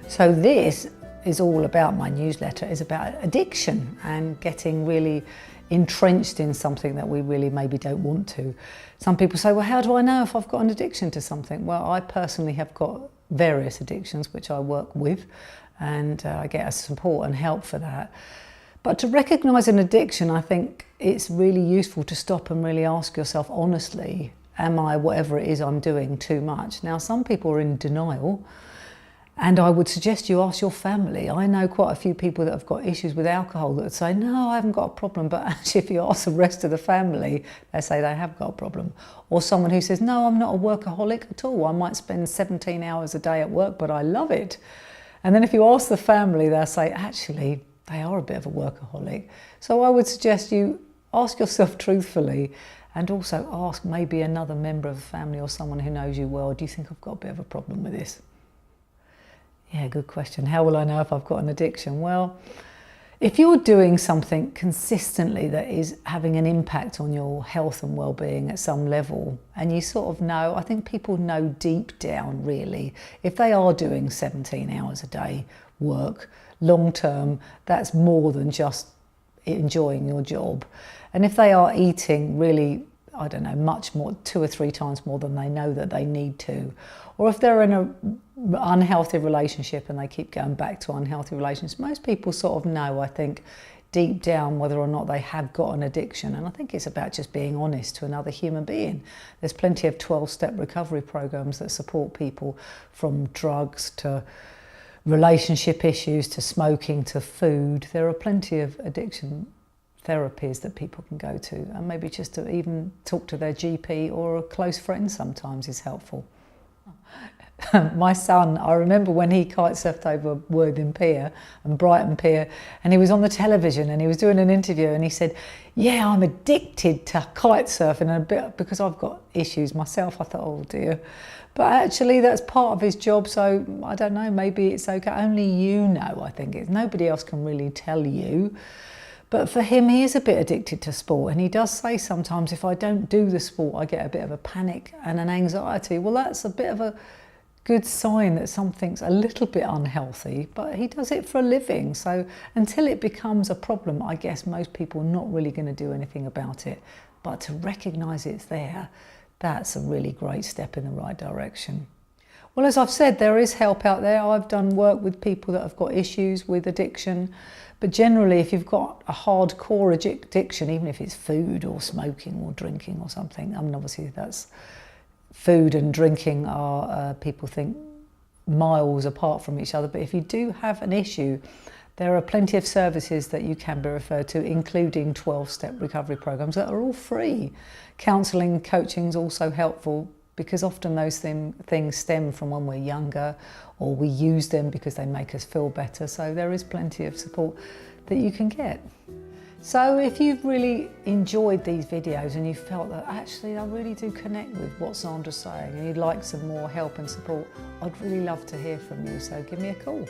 So this is all about, my newsletter is about addiction and getting really entrenched in something that we really maybe don't want to. Some people say, well, how do I know if I've got an addiction to something? Well, I personally have got various addictions which I work with, and I get support and help for that. But to recognise an addiction, I think it's really useful to stop and really ask yourself honestly, am I, whatever it is I'm doing, too much? Now, some people are in denial, and I would suggest you ask your family. I know quite a few people that have got issues with alcohol that would say, no, I haven't got a problem. But actually, if you ask the rest of the family, they say they have got a problem. Or someone who says, no, I'm not a workaholic at all. I might spend 17 hours a day at work, but I love it. And then if you ask the family, they'll say, actually, they are a bit of a workaholic. So I would suggest you ask yourself truthfully, and also ask maybe another member of the family or someone who knows you well, do you think I've got a bit of a problem with this? Yeah, good question. How will I know if I've got an addiction? Well, if you're doing something consistently that is having an impact on your health and well-being at some level, and you sort of know, I think people know deep down really, if they are doing 17 hours a day work, long term, that's more than just enjoying your job. And if they are eating really, I don't know, much more, 2 or 3 times more than they know that they need to, or if they're in an unhealthy relationship and they keep going back to unhealthy relationships, most people sort of know, I think, deep down whether or not they have got an addiction. And I think it's about just being honest to another human being. There's plenty of 12-step recovery programs that support people from drugs to relationship issues to smoking to food. There are plenty of addiction therapies that people can go to, and maybe just to even talk to their GP or a close friend sometimes is helpful. My son, I remember when he kite surfed over Worthing Pier and Brighton Pier, and he was on the television and he was doing an interview, and he said, yeah, I'm addicted to kite surfing, and a bit because I've got issues myself. I thought, oh dear. But actually that's part of his job, so I don't know, maybe it's okay. Only you know, I think. Nobody else can really tell you. But for him, he is a bit addicted to sport, and he does say sometimes, if I don't do the sport, I get a bit of a panic and an anxiety. Well, that's a bit of a good sign that something's a little bit unhealthy, but he does it for a living. So until it becomes a problem, I guess most people are not really going to do anything about it. But to recognise it's there, that's a really great step in the right direction. Well, as I've said, there is help out there. I've done work with people that have got issues with addiction. But generally, if you've got a hardcore addiction, even if it's food or smoking or drinking or something, I mean, obviously that's food and drinking are, people think, miles apart from each other. But if you do have an issue, there are plenty of services that you can be referred to, including 12-step recovery programs that are all free. Counselling, coaching is also helpful, because often those things stem from when we're younger, or we use them because they make us feel better. So there is plenty of support that you can get. So if you've really enjoyed these videos and you felt that actually I really do connect with what Sandra's saying and you'd like some more help and support, I'd really love to hear from you. So give me a call.